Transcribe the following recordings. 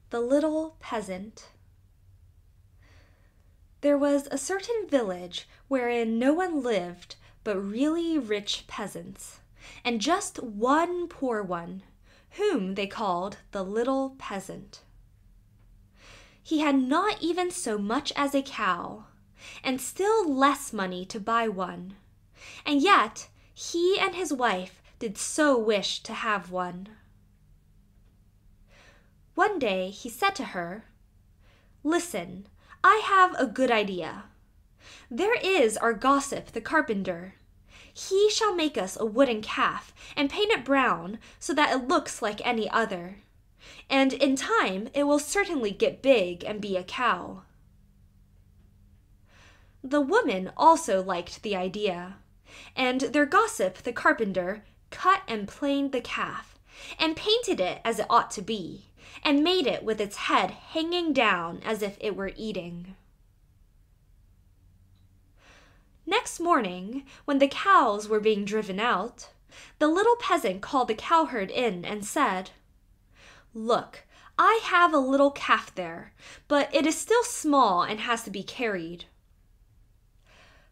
The Little Peasant. There was a certain village wherein no one lived but really rich peasants, and just one poor one, whom they called the Little Peasant. He had not even so much as a cow, and still less money to buy one, and yet he and his wife did so wish to have one. One day he said to her, "Listen, I have a good idea. There is our gossip the carpenter. He shall make us a wooden calf and paint it brown so that it looks like any other, and in time it will certainly get big and be a cow." The woman also liked the idea, and their gossip the carpenter cut and planed the calf, and painted it as it ought to be, and made it with its head hanging down as if it were eating. Next morning, when the cows were being driven out, the little peasant called the cowherd in and said, "Look, I have a little calf there, but it is still small and has to be carried."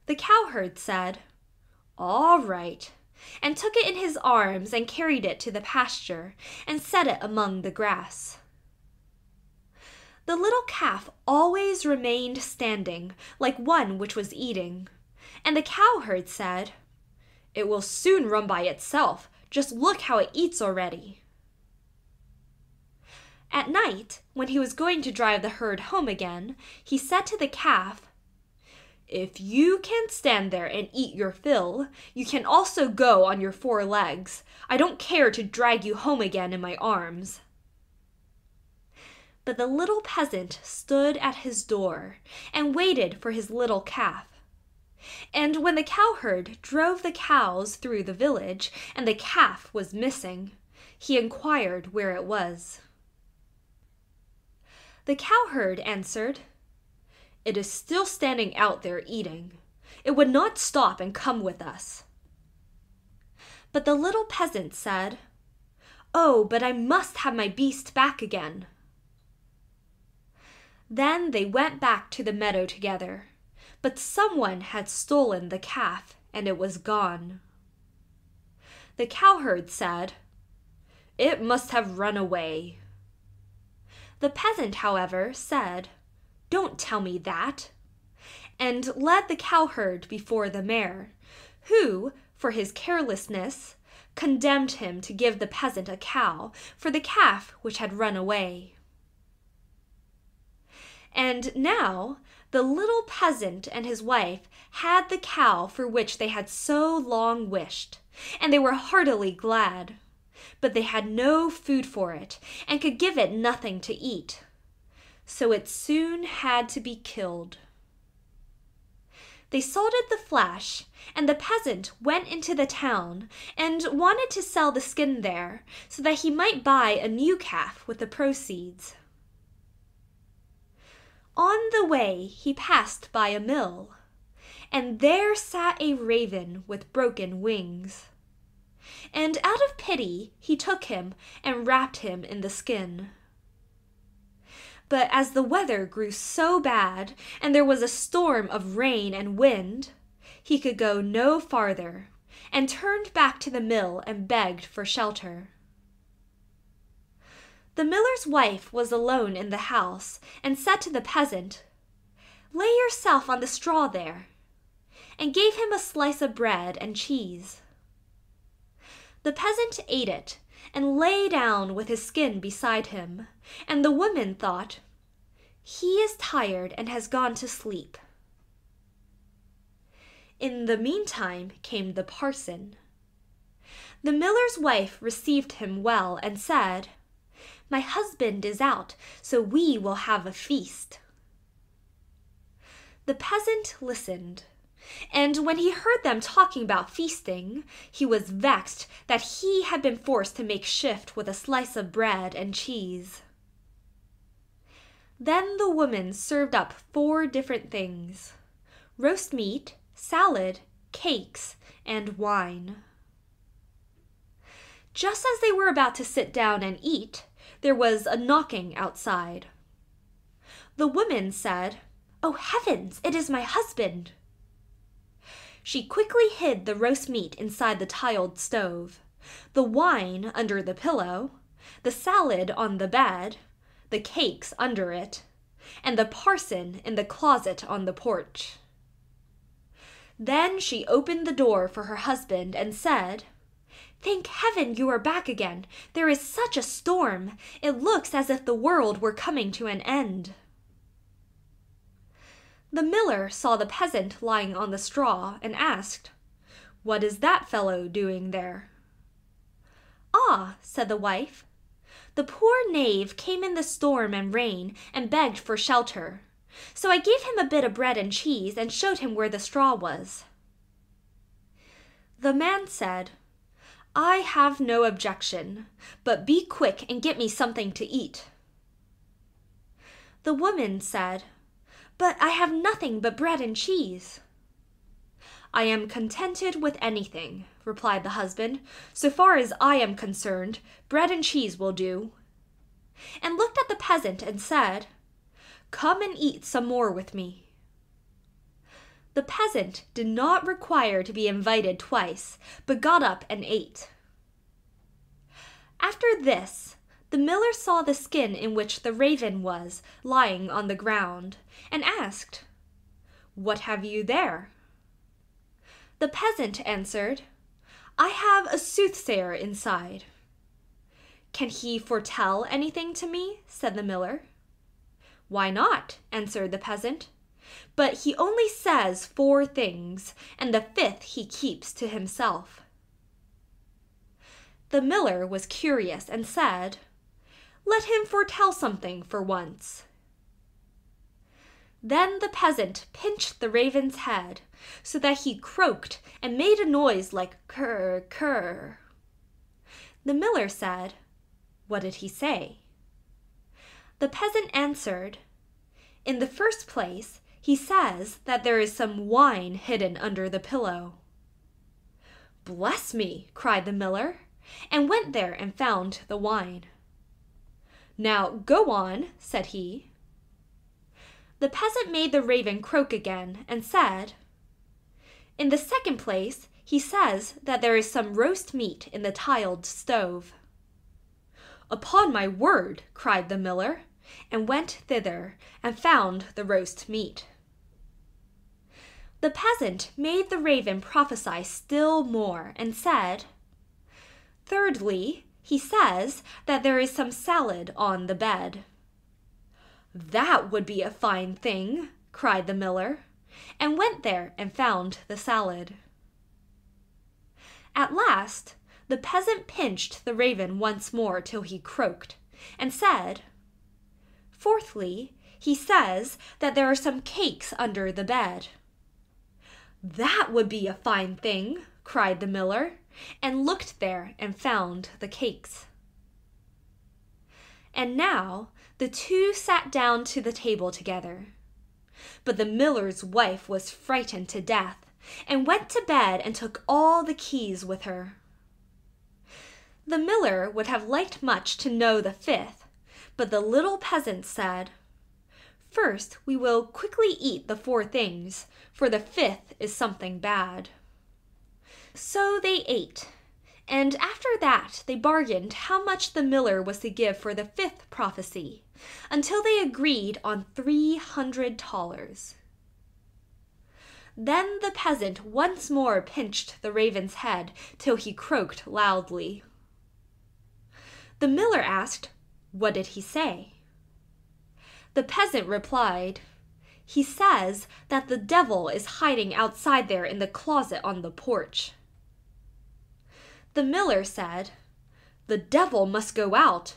The cowherd said, "All right," and took it in his arms and carried it to the pasture and set it among the grass. The little calf always remained standing like one which was eating, and the cowherd said, "It will soon run by itself. Just look how it eats already." At night, when he was going to drive the herd home again, he said to the calf, "If you can stand there and eat your fill, you can also go on your 4 legs. I don't care to drag you home again in my arms." But the little peasant stood at his door and waited for his little calf. And when the cowherd drove the cows through the village and the calf was missing, he inquired where it was. The cowherd answered, "It is still standing out there eating. It would not stop and come with us." But the little peasant said, "Oh, but I must have my beast back again." Then they went back to the meadow together, but someone had stolen the calf, and it was gone. The cowherd said, "It must have run away." The peasant, however, said, "Don't tell me that," and led the cowherd before the mayor, who, for his carelessness, condemned him to give the peasant a cow for the calf which had run away. And now the little peasant and his wife had the cow for which they had so long wished, and they were heartily glad, but they had no food for it, and could give it nothing to eat. So it soon had to be killed. They salted the flesh, and the peasant went into the town and wanted to sell the skin there, so that he might buy a new calf with the proceeds. On the way he passed by a mill, and there sat a raven with broken wings. And out of pity he took him and wrapped him in the skin. But as the weather grew so bad, and there was a storm of rain and wind, he could go no farther, and turned back to the mill and begged for shelter. The miller's wife was alone in the house, and said to the peasant, "Lay yourself on the straw there," and gave him a slice of bread and cheese. The peasant ate it, and lay down with his skin beside him, and the woman thought, "He is tired and has gone to sleep." In the meantime came the parson. The miller's wife received him well and said, "My husband is out, so we will have a feast." The peasant listened, and when he heard them talking about feasting, he was vexed that he had been forced to make shift with a slice of bread and cheese. Then the woman served up 4 different things: roast meat, salad, cakes, and wine. Just as they were about to sit down and eat, there was a knocking outside. The woman said, "Oh heavens, it is my husband!" She quickly hid the roast meat inside the tiled stove, the wine under the pillow, the salad on the bed, the cakes under it, and the parson in the closet on the porch. Then she opened the door for her husband and said, "Thank heaven you are back again. There is such a storm. It looks as if the world were coming to an end." The miller saw the peasant lying on the straw and asked, "What is that fellow doing there?" "Ah," said the wife, "the poor knave came in the storm and rain and begged for shelter. So I gave him a bit of bread and cheese and showed him where the straw was." The man said, "I have no objection, but be quick and get me something to eat." The woman said, "But I have nothing but bread and cheese." "I am contented with anything," replied the husband. "So far as I am concerned, bread and cheese will do." And looked at the peasant and said, "Come and eat some more with me." The peasant did not require to be invited twice, but got up and ate. After this, the miller saw the skin in which the raven was lying on the ground, and asked, "What have you there?" The peasant answered, "I have a soothsayer inside." "Can he foretell anything to me?" said the miller. "Why not?" answered the peasant. "But he only says 4 things, and the 5th he keeps to himself." The miller was curious and said, "Let him foretell something for once." Then the peasant pinched the raven's head, so that he croaked and made a noise like "Kurr, kurr." The miller said, "What did he say?" The peasant answered, "In the first place, he says that there is some wine hidden under the pillow." "Bless me!" cried the miller, and went there and found the wine. "Now go on," said he. The peasant made the raven croak again and said, "In the second place, he says that there is some roast meat in the tiled stove." "Upon my word!" cried the miller, and went thither and found the roast meat. The peasant made the raven prophesy still more and said, "Thirdly, he says that there is some salad on the bed." "That would be a fine thing!" cried the miller, and went there and found the salad. At last, the peasant pinched the raven once more till he croaked, and said, "Fourthly, he says that there are some cakes under the bed." "That would be a fine thing!" cried the miller, and looked there and found the cakes. And now the two sat down to the table together. But the miller's wife was frightened to death, and went to bed and took all the keys with her. The miller would have liked much to know the 5th, but the little peasant said, "First we will quickly eat the 4 things, for the 5th is something bad." So they ate, and after that they bargained how much the miller was to give for the 5th prophecy, until they agreed on $300. Then the peasant once more pinched the raven's head till he croaked loudly. The miller asked, "What did he say?" The peasant replied, "He says that the devil is hiding outside there in the closet on the porch." The miller said, "The devil must go out,"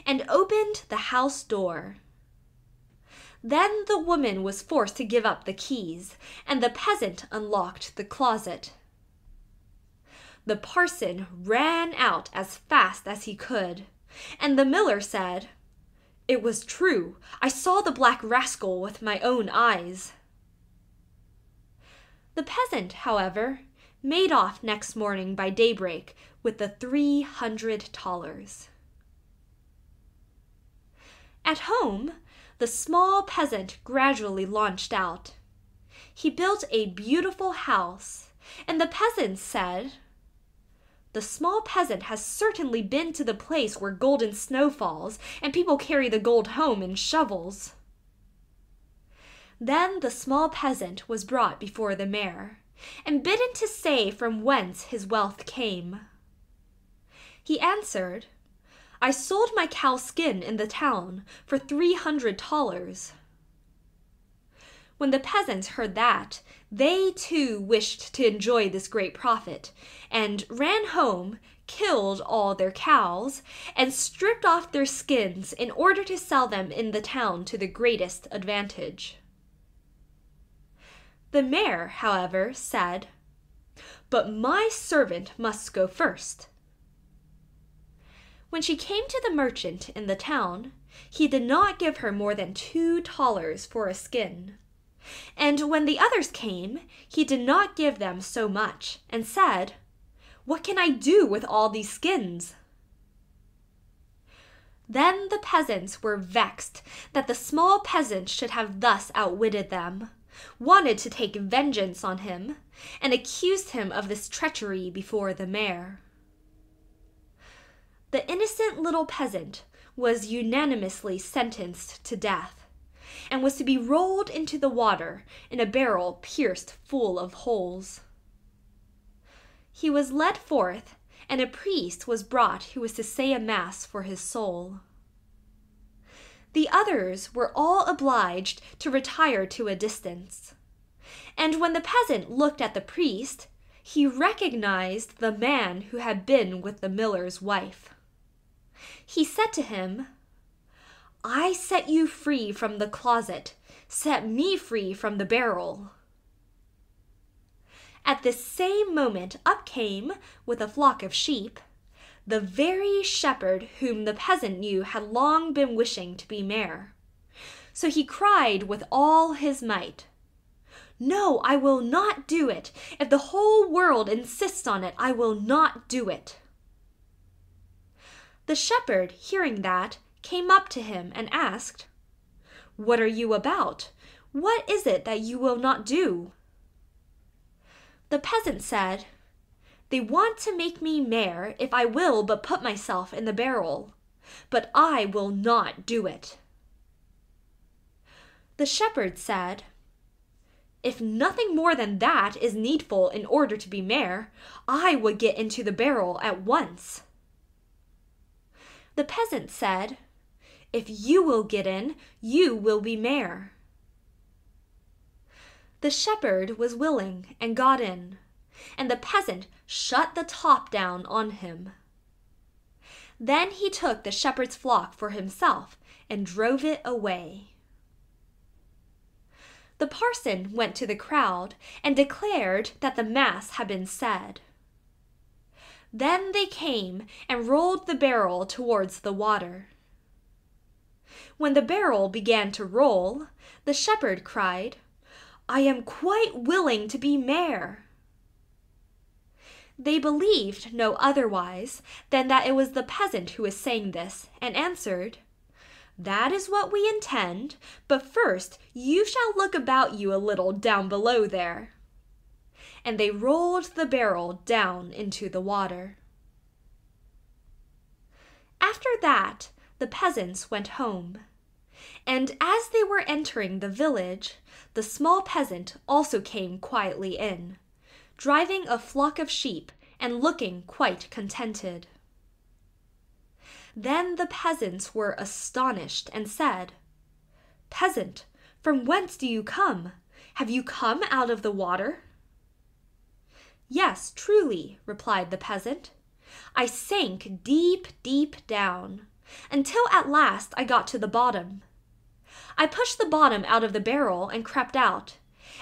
and opened the house door. Then the woman was forced to give up the keys, and the peasant unlocked the closet. The parson ran out as fast as he could, and the miller said, "It was true, I saw the black rascal with my own eyes." The peasant, however, made off next morning by daybreak with the $300. At home, the small peasant gradually launched out. He built a beautiful house, and the peasants said, "The small peasant has certainly been to the place where golden snow falls, and people carry the gold home in shovels." Then the small peasant was brought before the mayor, and bidden to say from whence his wealth came. He answered, "I sold my cow skin in the town for 300 thalers. When the peasants heard that, they too wished to enjoy this great profit, and ran home, killed all their cows, and stripped off their skins in order to sell them in the town to the greatest advantage. The mayor, however, said, "But my servant must go first." When she came to the merchant in the town, he did not give her more than 2 thalers for a skin. And when the others came, he did not give them so much, and said, "What can I do with all these skins?" Then the peasants were vexed that the small peasant should have thus outwitted them, wanted to take vengeance on him, and accused him of this treachery before the mayor. The innocent little peasant was unanimously sentenced to death, and was to be rolled into the water in a barrel pierced full of holes. He was led forth, and a priest was brought who was to say a mass for his soul. The others were all obliged to retire to a distance, and when the peasant looked at the priest, he recognized the man who had been with the miller's wife. He said to him, "I set you free from the closet, set me free from the barrel." At this same moment up came, with a flock of sheep, the very shepherd whom the peasant knew had long been wishing to be mayor. So he cried with all his might, "No, I will not do it. If the whole world insists on it, I will not do it." The shepherd, hearing that, came up to him and asked, "What are you about? What is it that you will not do?" The peasant said, "They want to make me mayor if I will but put myself in the barrel, but I will not do it." The shepherd said, "If nothing more than that is needful in order to be mayor, I would get into the barrel at once." The peasant said, "If you will get in, you will be mayor." The shepherd was willing and got in, and the peasant shut the top down on him. Then he took the shepherd's flock for himself and drove it away. The parson went to the crowd and declared that the mass had been said. Then they came and rolled the barrel towards the water. When the barrel began to roll, the shepherd cried, "I am quite willing to be mayor." They believed no otherwise than that it was the peasant who was saying this, and answered, "That is what we intend, but first you shall look about you a little down below there." And they rolled the barrel down into the water. After that, the peasants went home, and as they were entering the village, the small peasant also came quietly in, driving a flock of sheep and looking quite contented. Then the peasants were astonished and said, "Peasant, from whence do you come? Have you come out of the water?" "Yes, truly," replied the peasant. "I sank deep, deep down, until at last I got to the bottom. I pushed the bottom out of the barrel and crept out,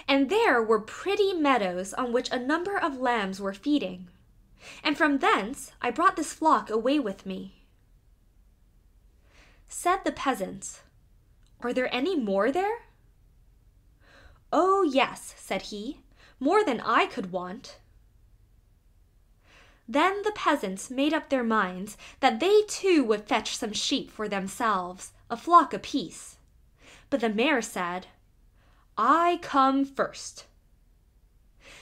and there were pretty meadows on which a number of lambs were feeding, and from thence I brought this flock away with me." Said the peasants, "Are there any more there?" "Oh, yes," said he, "more than I could want." Then the peasants made up their minds that they too would fetch some sheep for themselves, a flock apiece. But the mare said, "I come first."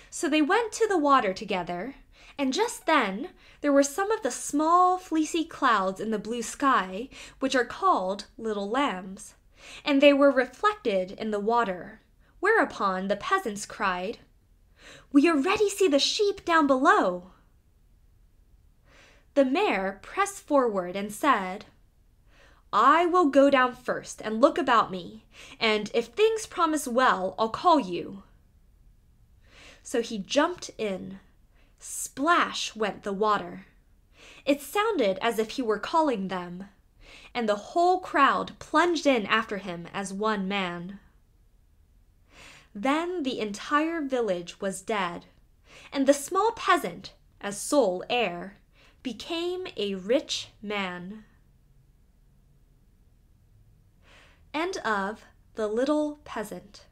So they went to the water together, and just then there were some of the small fleecy clouds in the blue sky, which are called little lambs, and they were reflected in the water, whereupon the peasants cried, "We already see the sheep down below." The mare pressed forward and said, "I will go down first and look about me, and if things promise well, I'll call you." So he jumped in. Splash went the water. It sounded as if he were calling them, and the whole crowd plunged in after him as one man. Then the entire village was dead, and the small peasant, as sole heir, became a rich man. End of The Little Peasant.